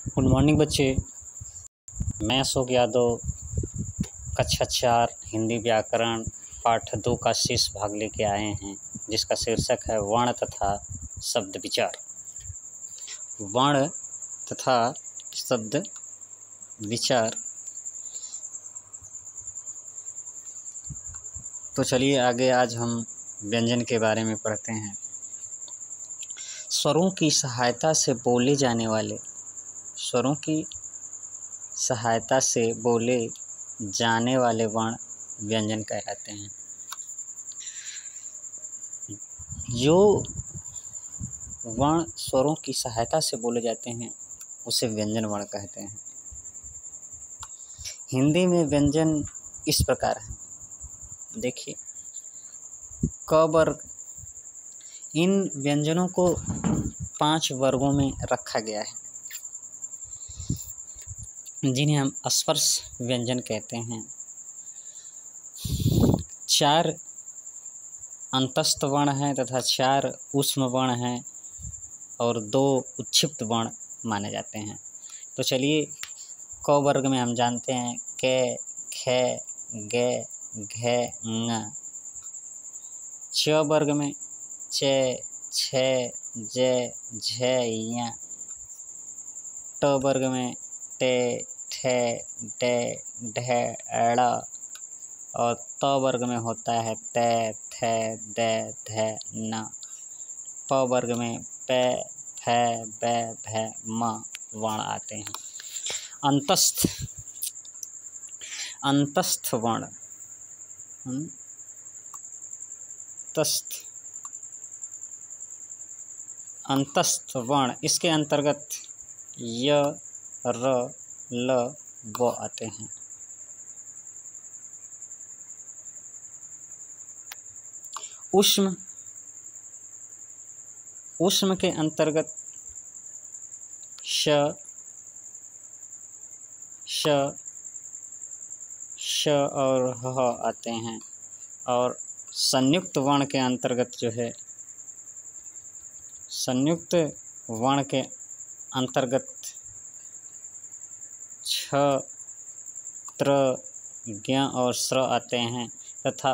Good morning बच्चे। मैं अशोक यादव कक्षा 4 हिंदी व्याकरण पाठ 2 का शेष भाग लेके आए हैं, जिसका शीर्षक है वर्ण तथा शब्द विचार। वर्ण तथा शब्द विचार। तो चलिए आगे आज हम व्यंजन के बारे में पढ़ते हैं। स्वरों की सहायता से बोले जाने वाले वर्ण व्यंजन कहलाते हैं। जो वर्ण स्वरों की सहायता से बोले जाते हैं उसे व्यंजन वर्ण कहते हैं। हिंदी में व्यंजन इस प्रकार है, देखिए। क वर्ग। इन व्यंजनों को 5 वर्गों में रखा गया है, जिन्हें हम स्पर्श व्यंजन कहते हैं। 4 अंतस्थ वर्ण हैं तथा 4 ऊष्म वर्ण हैं और 2 उच्छिष्ट वर्ण माने जाते हैं। तो चलिए, क वर्ग में हम जानते हैं क, ख, ग, घ, ङ। च वर्ग में च, छ, ज, झ, ञ। ट वर्ग में ट, ठ, ड, ढ, ड़। और त वर्ग में होता है त, थ, द, ध, न। प वर्ग में प, फ, ब, भ, म वर्ण आते हैं। अंतस्थ वर्ण। अंतस्थ वर्ण, इसके अंतर्गत य, र, ल, व आते हैं। ऊष्म के अंतर्गत श, और ह आते हैं। और संयुक्त वर्ण के अंतर्गत जो है, संयुक्त वर्ण के अंतर्गत छ, त्र, ज्ञ और स्र आते हैं तथा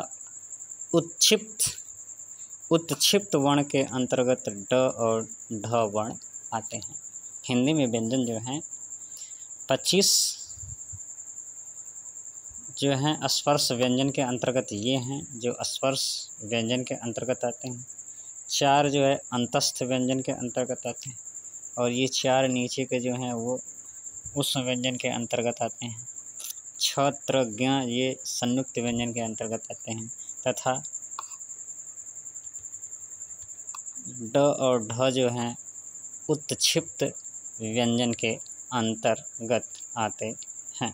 उत्क्षिप्त वर्ण के अंतर्गत ड और ढ वर्ण आते हैं। हिंदी में व्यंजन जो हैं 25 जो हैं स्पर्श व्यंजन के अंतर्गत ये हैं, जो स्पर्श व्यंजन के अंतर्गत आते हैं। 4 जो है अंतस्थ व्यंजन के अंतर्गत आते हैं और ये 4 नीचे के जो हैं वो उस व्यंजन के अंतर्गत आते हैं। छ, त्र, ज्ञ ये संयुक्त व्यंजन के अंतर्गत आते हैं तथा ड और ढ जो हैं उत्क्षिप्त व्यंजन के अंतर्गत आते हैं।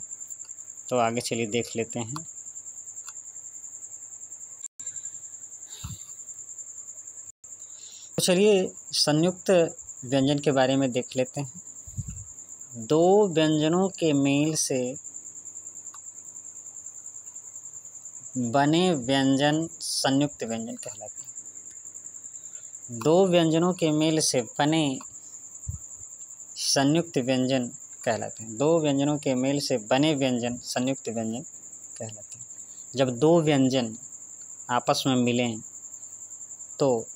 तो आगे चलिए देख लेते हैं। तो चलिए संयुक्त व्यंजन के बारे में देख लेते हैं। 2 व्यंजनों के मेल से बने व्यंजन संयुक्त व्यंजन कहलाते हैं। 2 व्यंजनों के मेल से बने संयुक्त व्यंजन कहलाते हैं। 2 व्यंजनों के मेल से बने व्यंजन संयुक्त व्यंजन कहलाते हैं। जब 2 व्यंजन आपस में मिलें तो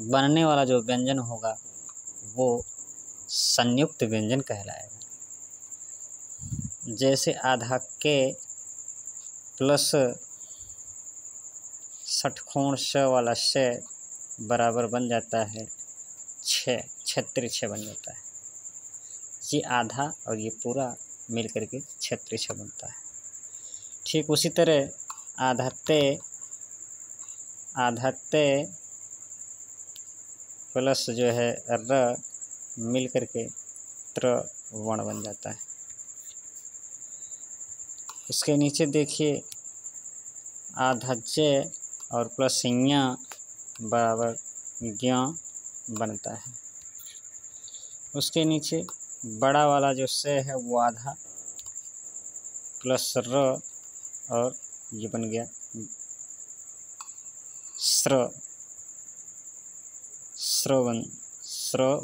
बनने वाला जो व्यंजन होगा वो संयुक्त व्यंजन कहलाएगा। जैसे आधा के प्लस षटकोण श वाला श बराबर बन जाता है 6, छत्रि 6 बन जाता है। ये आधा और ये पूरा मिल करके छत्रि 6 बनता है। ठीक उसी तरह आधा ते प्लस जो है र मिल करके त्र वर्ण बन जाता है। इसके नीचे देखिए आधा ज और प्लस ञ बराबर ज्ञ बनता है। उसके नीचे बड़ा वाला जो से है वो आधा प्लस र और ये बन गया स्र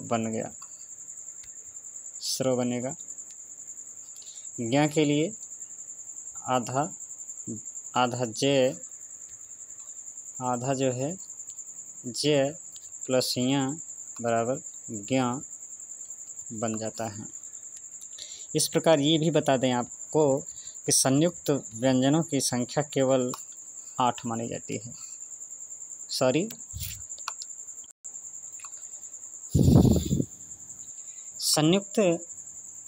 बन गया स्रो बनेगा। ज्ञ के लिए आधा j, आधा जो है j प्लस य बराबर ज्ञ बन जाता है। इस प्रकार ये भी बता दें आपको कि संयुक्त व्यंजनों की संख्या केवल 8 मानी जाती है। संयुक्त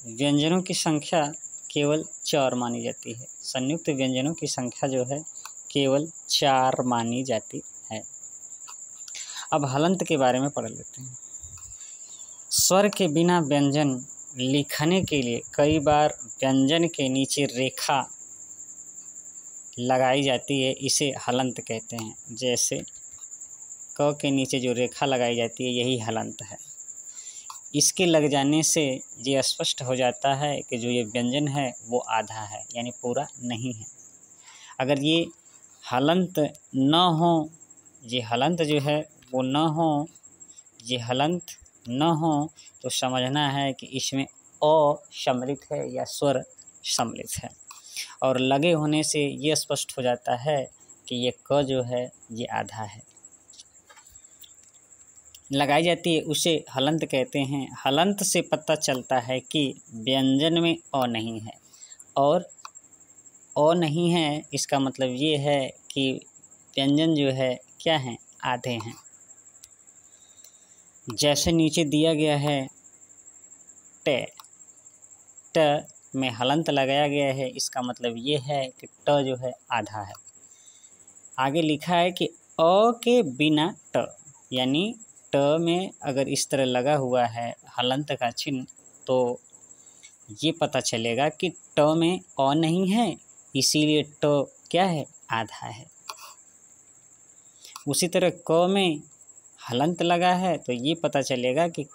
व्यंजनों की संख्या केवल 4 मानी जाती है। संयुक्त व्यंजनों की संख्या जो है केवल 4 मानी जाती है। अब हलंत के बारे में पढ़ लेते हैं। स्वर के बिना व्यंजन लिखने के लिए कई बार व्यंजन के नीचे रेखा लगाई जाती है, इसे हलंत कहते हैं। जैसे क के नीचे जो रेखा लगाई जाती है यही हलंत है। इसके लग जाने से ये स्पष्ट हो जाता है कि जो ये व्यंजन है वो आधा है, यानी पूरा नहीं है। अगर ये हलंत न हो, ये हलंत जो है वो न हो, ये हलंत न हो तो समझना है कि इसमें अ सम्मिलित है या स्वर सम्मिलित है। और लगे होने से ये स्पष्ट हो जाता है कि ये क जो है ये आधा है। लगाई जाती है उसे हलंत कहते हैं। हलंत से पता चलता है कि व्यंजन में अ नहीं है, और अ नहीं है इसका मतलब ये है कि व्यंजन जो है क्या है, आधे हैं। जैसे नीचे दिया गया है ट में हलंत लगाया गया है, इसका मतलब ये है कि ट जो है आधा है। आगे लिखा है कि अ के बिना ट, यानी ट में अगर इस तरह लगा हुआ है हलंत का चिन्ह तो ये पता चलेगा कि ट में अ नहीं है, इसीलिए ट क्या है, आधा है। उसी तरह क में हलंत लगा है तो ये पता चलेगा कि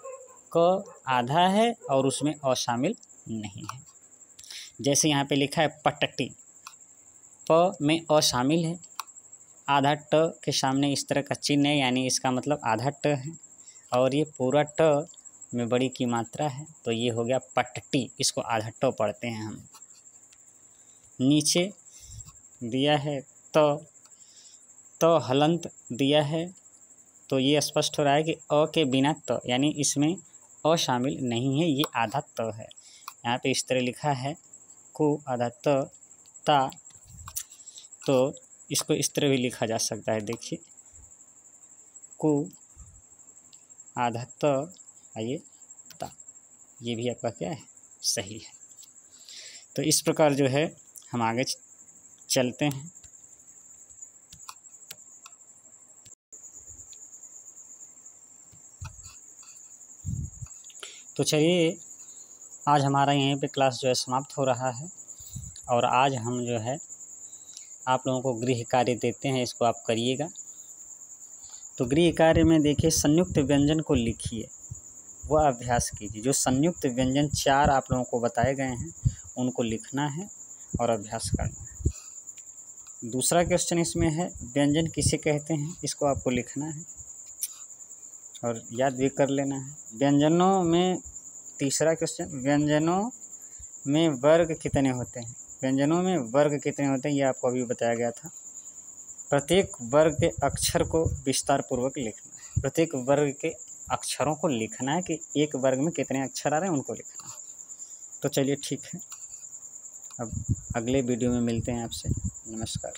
क आधा है और उसमें अ शामिल नहीं है। जैसे यहाँ पे लिखा है पटटी, प में अ शामिल है, आधा ट के सामने इस तरह का चिन्ह है, यानी इसका मतलब आधा ट है, और ये पूरा ट में बड़ी की मात्रा है तो ये हो गया पटटी। इसको आधा ट पढ़ते हैं हम। नीचे दिया है तो हलंत दिया है तो ये स्पष्ट हो रहा है कि अ के बिना त, यानी इसमें अ शामिल नहीं है, ये आधा त है। यहाँ पे इस तरह लिखा है कु आधा त ता, तो इसको इस तरह भी लिखा जा सकता है। देखिए कु आधा त आइए ता, ये भी आपका क्या है, सही है। तो इस प्रकार जो है हम आगे चलते हैं। तो चलिए आज हमारा यहीं पे क्लास जो है समाप्त हो रहा है, और आज हम जो है आप लोगों को गृह कार्य देते हैं, इसको आप करिएगा। तो गृह कार्य में देखिए संयुक्त व्यंजन को लिखिए, वह अभ्यास कीजिए। जो संयुक्त व्यंजन 4 आप लोगों को बताए गए हैं उनको लिखना है और अभ्यास करना है। दूसरा क्वेश्चन इसमें है व्यंजन किसे कहते हैं, इसको आपको लिखना है और याद भी कर लेना है। व्यंजनों में तीसरा क्वेश्चन, व्यंजनों में वर्ग कितने होते हैं। व्यंजनों में वर्ग कितने होते हैं ये आपको अभी बताया गया था। प्रत्येक वर्ग के अक्षर को विस्तार पूर्वक लिखना है। प्रत्येक वर्ग के अक्षरों को लिखना है कि एक वर्ग में कितने अक्षर आ रहे हैं उनको लिखना है। तो चलिए ठीक है, अब अगले वीडियो में मिलते हैं आपसे। नमस्कार।